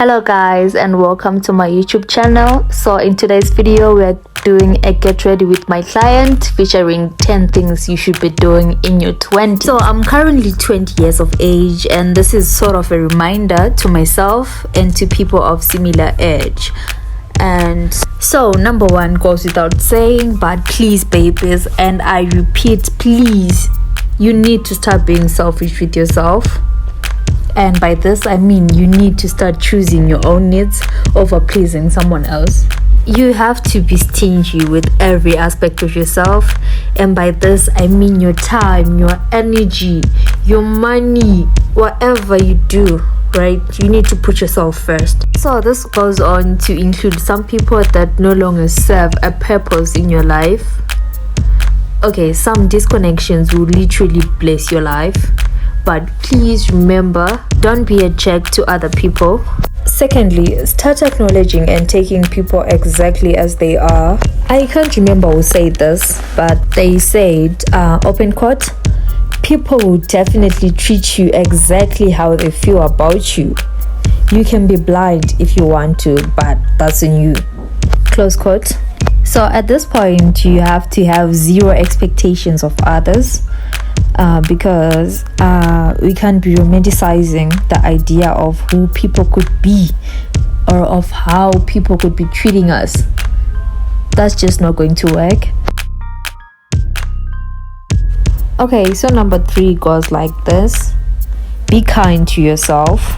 Hello guys and welcome to my YouTube channel. So in today's video we're doing a get ready with my client featuring 10 things you should be doing in your 20s. So I'm currently 20 years of age and this is sort of a reminder to myself and to people of similar age. And so number one goes without saying, but please babies, and I repeat please, you need to start being selfish with yourself. And by this I mean you need to start choosing your own needs over pleasing someone else. You have to be stingy with every aspect of yourself, and by this I mean your time, your energy, your money, whatever you do, right? You need to put yourself first. So this goes on to include some people that no longer serve a purpose in your life. Okay, some disconnections will literally bless your life, but please remember, don't be a jerk to other people. Secondly, start acknowledging and taking people exactly as they are. I can't remember who said this, but they said, open quote, people will definitely treat you exactly how they feel about you. You can be blind if you want to, but that's on you. Close quote. So at this point, you have to have zero expectations of others. Because we can't be romanticizing the idea of who people could be or of how people could be treating us. That's just not going to work. Okay, so number 3 goes like this: be kind to yourself.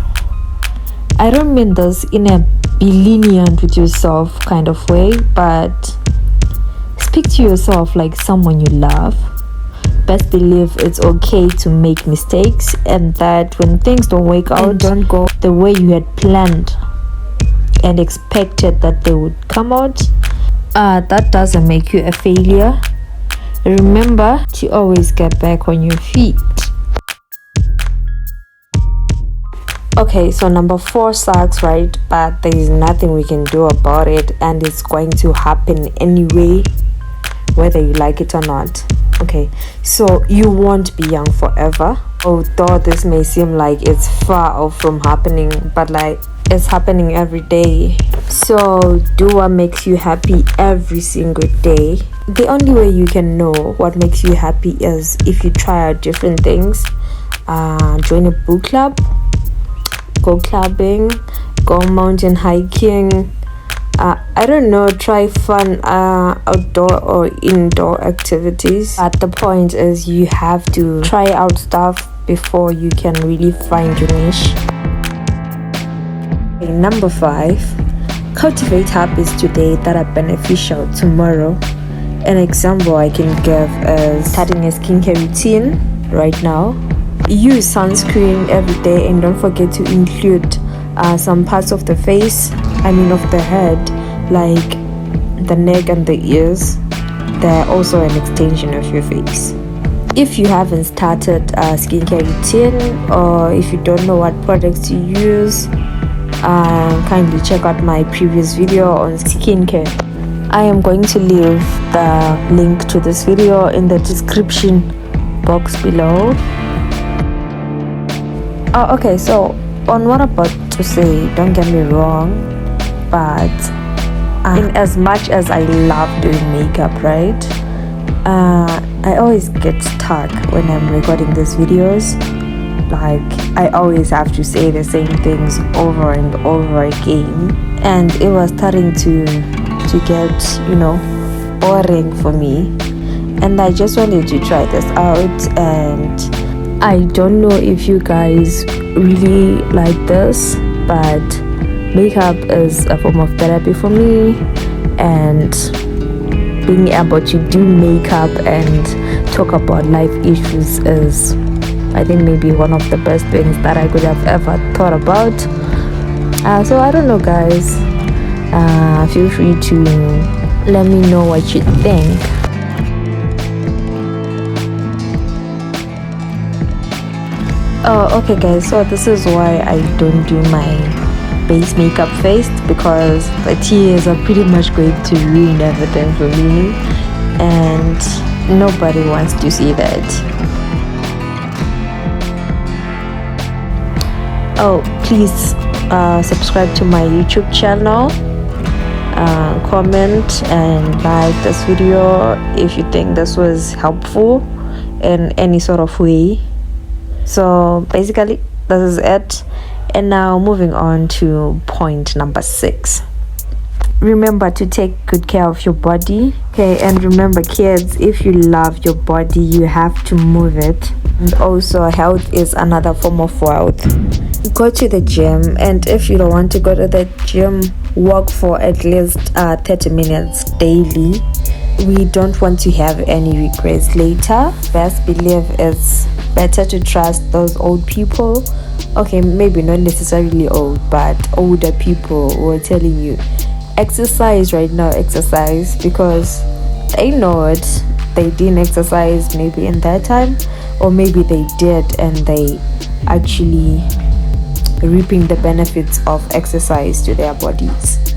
I don't mean this in a be lenient with yourself kind of way, but speak to yourself like someone you love. Best believe it's okay to make mistakes, and that when things don't work out, don't go the way you had planned and expected that they would come out, that doesn't make you a failure. Remember to always get back on your feet. Okay, so number 4 sucks, right? But there is nothing we can do about it, and it's going to happen anyway, whether you like it or not. Okay, so you won't be young forever, although this may seem like it's far off from happening, but like it's happening every day. So do what makes you happy every single day. The only way you can know what makes you happy is if you try out different things. Join a book club, go clubbing, go mountain hiking, I don't know, try fun outdoor or indoor activities. But the point is you have to try out stuff before you can really find your niche. Okay, number 5, cultivate habits today that are beneficial tomorrow. An example I can give is starting a skincare routine right now. Use sunscreen every day, and don't forget to include some parts of the face, of the head, like the neck and the ears. They're also an extension of your face. If you haven't started a skincare routine, or if you don't know what products to use, kindly check out my previous video on skincare. I am going to leave the link to this video in the description box below. Okay, so on what I'm about to say, don't get me wrong, but in as much as I love doing makeup, right, I always get stuck when I'm recording these videos. Like, I always have to say the same things over and over again, and it was starting to get boring for me, and I just wanted to try this out. And I don't know if you guys really like this, but makeup is a form of therapy for me, and being able to do makeup and talk about life issues is, I think, maybe one of the best things that I could have ever thought about. So I don't know, guys, feel free to let me know what you think. Okay guys, so this is why I don't do my base makeup first, because the tears are pretty much going to ruin everything for me, and nobody wants to see that. Oh, please subscribe to my YouTube channel, comment and like this video if you think this was helpful in any sort of way. So basically this is it. And now moving on to point number 6. Remember to take good care of your body. Okay, and remember kids, if you love your body, you have to move it. And also health is another form of wealth. Go to the gym, and if you don't want to go to the gym, walk for at least 30 minutes daily. We don't want to have any regrets later. Best believe it's better to trust those old people. Okay, maybe not necessarily old, but older people who are telling you exercise right now, exercise, because they know it. They didn't exercise maybe in that time, or maybe they did and they actually reaping the benefits of exercise to their bodies.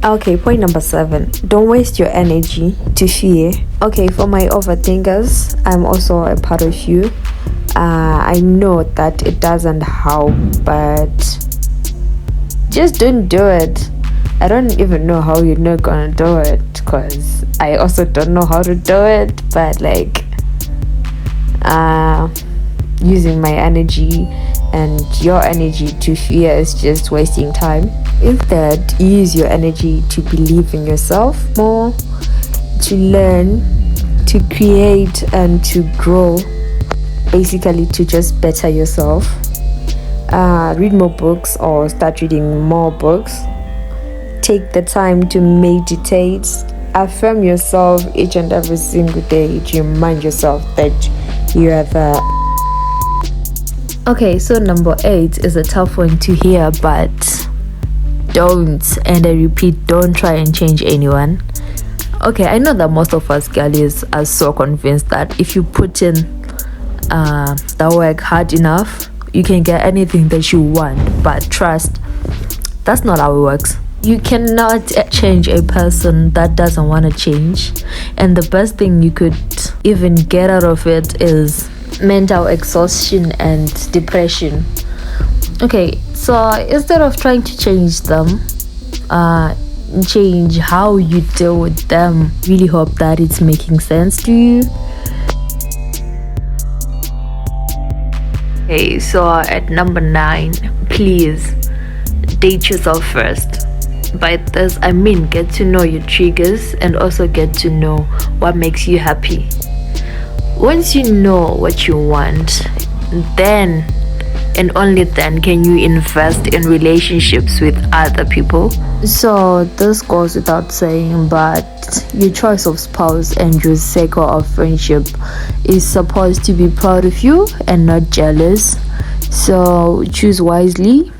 Okay, point number 7. Don't waste your energy to fear. Okay, for my overthinkers, I'm also a part of you. I know that it doesn't help, but just don't do it. I don't even know how you're not gonna do it, because I also don't know how to do it, but like using my energy and your energy to fear is just wasting time. Instead, use your energy to believe in yourself more, to learn, to create and to grow, basically to just better yourself. Read more books or start reading more books. Take the time to meditate. Affirm yourself each and every single day to remind yourself that you are the. Okay, so number 8 is a tough one to hear, but don't, and I repeat, don't try and change anyone. Okay, I know that most of us girlies are so convinced that if you put in the work hard enough, you can get anything that you want, but trust, that's not how it works. You cannot change a person that doesn't want to change, and the best thing you could even get out of it is mental exhaustion and depression. Okay, so instead of trying to change them, change how you deal with them. Really hope that it's making sense to you. Okay, so at number 9, please date yourself first. By this I mean get to know your triggers and also get to know what makes you happy. Once you know what you want, then and only then can you invest in relationships with other people. So this goes without saying, but your choice of spouse and your circle of friendship is supposed to be proud of you and not jealous. So choose wisely.